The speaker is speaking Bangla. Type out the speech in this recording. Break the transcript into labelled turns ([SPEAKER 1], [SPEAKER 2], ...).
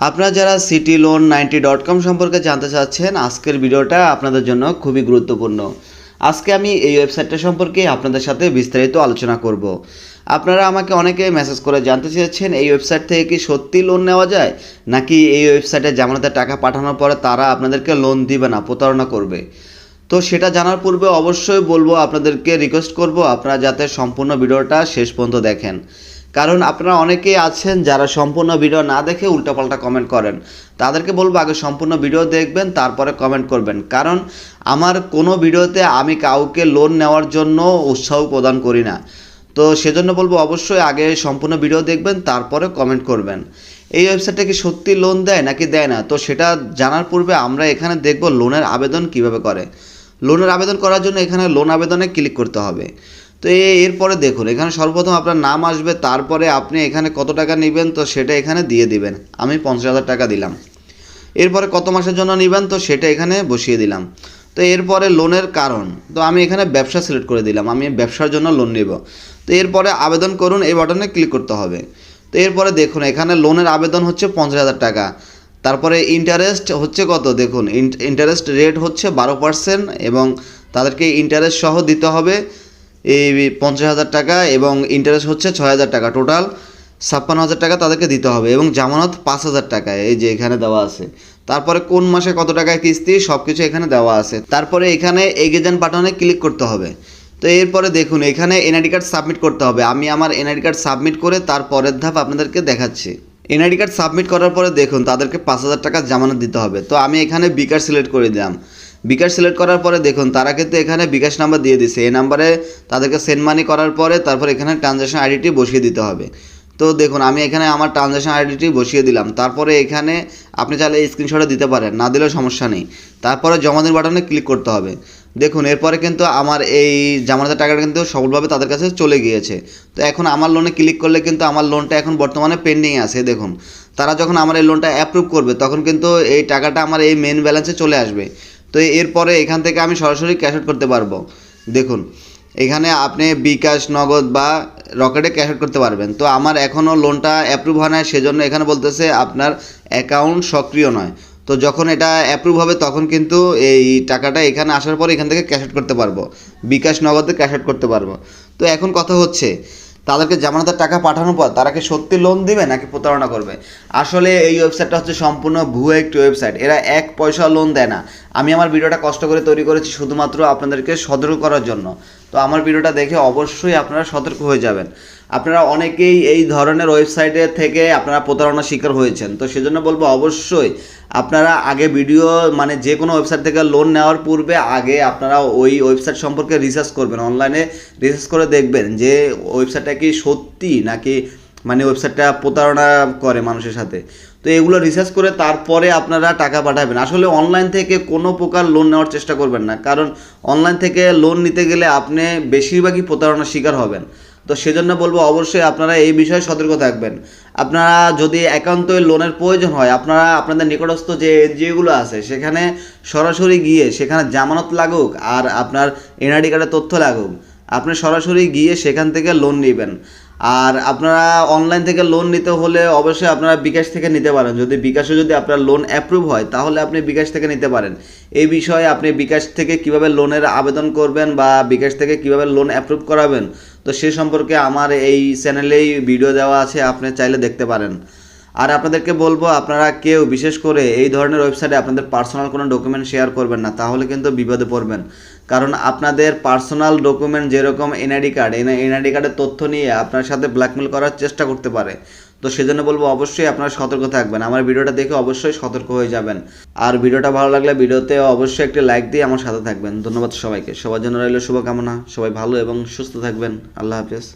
[SPEAKER 1] আপনারা যারা cityloan90.com সম্পর্কে জানতে চাচ্ছেন, আজকের ভিডিওটা আপনাদের জন্য খুবই গুরুত্বপূর্ণ। আজকে আমি এই ওয়েবসাইটটা সম্পর্কে আপনাদের সাথে বিস্তারিত আলোচনা করব। আপনারা আমাকে অনেকে মেসেজ করে জানতে চেয়েছেন এই ওয়েবসাইট থেকে কি সত্যি লোন নেওয়া যায়, নাকি এই ওয়েবসাইটে জামানতের টাকা পাঠানোর পরে তারা আপনাদেরকে লোন দিবে না, প্রতারণা করবে। তো সেটা জানার পূর্বে অবশ্যই বলবো, আপনাদেরকে রিকোয়েস্ট করব আপনারা যাতে সম্পূর্ণ ভিডিওটা শেষ পর্যন্ত দেখেন। কারণ আপনারা অনেকেই আছেন যারা সম্পূর্ণ ভিডিও না দেখে উল্টাপাল্টা কমেন্ট করেন। তাদেরকে বলবো আগে সম্পূর্ণ ভিডিও দেখবেন, তারপরে কমেন্ট করবেন। কারণ আমার কোনো ভিডিওতে আমি কাউকে লোন নেওয়ার জন্য উৎসাহ প্রদান করি না। তো সেজন্য বলবো অবশ্যই আগে সম্পূর্ণ ভিডিও দেখবেন, তারপরে কমেন্ট করবেন। এই ওয়েবসাইটটা কি সত্যি লোন দেয় নাকি দেয় না, তো সেটা জানার পূর্বে আমরা এখানে দেখব লোনের আবেদন কিভাবে করে। লোনের আবেদন করার জন্য এখানে লোন আবেদনে ক্লিক করতে হবে। তো এরপরে দেখুন, এখানে সর্বপ্রথম আপনার নাম আসবে, তারপরে আপনি এখানে কত টাকা নেবেন তো সেটা এখানে দিয়ে দিবেন। আমি 50,000 টাকা দিলাম। এরপরে কত মাসের জন্য নেবেন তো সেটা এখানে বসিয়ে দিলাম। তো এরপরে লোনের কারণ, তো আমি এখানে ব্যবসা সিলেক্ট করে দিলাম, আমি ব্যবসার জন্য লোন নেব। তো এরপরে আবেদন করুন, এই বাটনে ক্লিক করতে হবে। তো এরপরে দেখুন এখানে লোনের আবেদন হচ্ছে 50,000 টাকা। তারপরে ইন্টারেস্ট হচ্ছে কত, দেখুন ইন্টারেস্ট রেট হচ্ছে 12% এবং তাদেরকে ইন্টারেস্ট সহ দিতে হবে এই 50,000 টাকা এবং ইন্টারেস্ট হচ্ছে 6,000 টাকা, টোটাল 56,000 টাকা তাদেরকে দিতে হবে এবং জামানত 5,000 টাকা এই যে এখানে দেওয়া আছে। তারপরে কোন মাসে কত টাকায় কিস্তি সব কিছু এখানে দেওয়া আছে। তারপরে এখানে এগেজেন্ট বাটনে ক্লিক করতে হবে। তো এরপরে দেখুন এখানে এনআইডি কার্ড সাবমিট করতে হবে। আমি আমার এনআইডি কার্ড সাবমিট করে তারপরের ধাপ আপনাদেরকে দেখাচ্ছি। এনআইডি কার্ড সাবমিট করার পরে দেখুন তাদেরকে 5,000 টাকা জামানত দিতে হবে। তো আমি এখানে বিকাশ সিলেক্ট করে দিলাম। বিকাশ সিলেক্ট করার পরে দেখুন তারা কিন্তু এখানে বিকাশ নাম্বার দিয়ে দিছে। এই নাম্বারে তাদেরকে সেন্ড মানি করার পরে তারপর এখানে ট্রানজ্যাকশন আইডিটি বসিয়ে দিতে হবে। তো দেখুন আমি এখানে আমার ট্রানজ্যাকশন আইডিটি বসিয়ে দিলাম। তারপরে এখানে আপনি চাইলে স্ক্রিনশটে দিতে পারেন, না দিলেও সমস্যা নেই। তারপরে জমা দিন বাটনে ক্লিক করতে হবে। দেখুন এরপরে কিন্তু আমার এই জামানতের টাকাটা কিন্তু সফলভাবে তাদের কাছে চলে গিয়েছে। তো এখন আমার লোনে ক্লিক করলে কিন্তু আমার লোনটা এখন বর্তমানে পেন্ডিং আছে। দেখুন তারা যখন আমার এই লোনটা অ্যাপ্রুভ করবে তখন কিন্তু এই টাকাটা আমার এই মেন ব্যালেন্সে চলে আসবে। তো এরপরে এখান থেকে আমি সরাসরি ক্যাশ আউট করতে পারবো। দেখুন এখানে আপনি বিকাশ, নগদ বা রকেটে ক্যাশ আউট করতে পারবেন। তো আমার এখনও লোনটা অ্যাপ্রুভ হয় না, সেজন্য এখানে বলতেছে আপনার অ্যাকাউন্ট সক্রিয় নয়। তো যখন এটা অ্যাপ্রুভ হবে তখন কিন্তু এই টাকাটা এখানে আসার পর এখান থেকে ক্যাশ আউট করতে পারবো, বিকাশ, নগদে ক্যাশ আউট করতে পারবো। তো এখন কথা হচ্ছে তাদেরকে জামানতের টাকা পাঠানোর পর তারা কি সত্যি লোন দিবে নাকি প্রতারণা করবে। আসলে এই ওয়েবসাইটটা হচ্ছে সম্পূর্ণ ভুয়া একটি ওয়েবসাইট। এরা 1 পয়সা লোন দেয় না। আমি আমার ভিডিওটা কষ্ট করে তৈরি করেছি শুধুমাত্র আপনাদেরকে সতর্ক করার জন্য। তো আমার ভিডিওটা দেখে অবশ্যই আপনারা সতর্ক হয়ে যাবেন। আপনারা অনেকেই এই ধরনের ওয়েবসাইটের থেকে আপনারা প্রতারণার শিকার হয়েছেন। তো সেজন্য বলবো অবশ্যই আপনারা আগে ভিডিও মানে যে কোনো ওয়েবসাইট থেকে লোন নেওয়ার পূর্বে আগে আপনারা ওই ওয়েবসাইট সম্পর্কে রিসার্চ করবেন, অনলাইনে রিসার্চ করে দেখবেন যে ওয়েবসাইটটা কি সত্যি নাকি মানে ওয়েবসাইটটা প্রতারণা করে মানুষের সাথে। তো এগুলো রিসার্চ করে তারপরে আপনারা টাকা পাঠাবেন। আসলে অনলাইন থেকে কোনো প্রকার লোন নেওয়ার চেষ্টা করবেন না, কারণ অনলাইন থেকে লোন নিতে গেলে আপনি বেশিরভাগই প্রতারণার শিকার হবেন। তো সেজন্য বলবো অবশ্যই আপনারা এই বিষয়ে সতর্ক থাকবেন। আপনারা যদি একান্তই লোনের প্রয়োজন হয় আপনারা আপনাদের নিকটস্থ যে এনজিওগুলো আছে সেখানে সরাসরি গিয়ে, সেখানে জামানত লাগুক আর আপনার এনআইডি কার্ডের তথ্য লাগুক, আপনি সরাসরি গিয়ে সেখান থেকে লোন নেবেন। আর আপনারা অনলাইন থেকে লোন নিতে হলে অবশ্যই আপনারা বিকাশ থেকে নিতে পারেন। যদি বিকাশে যদি আপনার লোন অ্যাপ্রুভ হয় তাহলে আপনি বিকাশ থেকে নিতে পারেন। এই বিষয়ে আপনি বিকাশ থেকে কিভাবে লোনের আবেদন করবেন বা বিকাশ থেকে কিভাবে লোন অ্যাপ্রুভ করাবেন তো সে সম্পর্কে আমার এই চ্যানেলেই ভিডিও দেওয়া আছে, আপনি চাইলে দেখতে পারেন। আর আপনাদেরকে বলবো আপনারা কেউ বিশেষ করে এই ধরনের ওয়েবসাইটে আপনাদের পার্সোনাল কোনো ডকুমেন্ট শেয়ার করবেন না, তাহলে কিন্তু বিপদে পড়বেন। কারণ আপনাদের পার্সোনাল ডকুমেন্ট যেরকম এনআইডি কার্ড, এনআইডি কার্ডের তথ্য নিয়ে আপনার সাথে ব্ল্যাকমেল করার চেষ্টা করতে পারে। তো সেজন্য বলবো অবশ্যই আপনারা সতর্ক থাকবেন। আমার ভিডিওটা দেখে অবশ্যই সতর্ক হয়ে যাবেন। আর ভিডিওটা ভালো লাগলে ভিডিওতে অবশ্যই একটি লাইক দিয়ে আমার সাথে থাকবেন। ধন্যবাদ সবাইকে। সবার জন্য রইল শুভকামনা। সবাই ভালো এবং সুস্থ থাকবেন। আল্লাহ হাফেজ।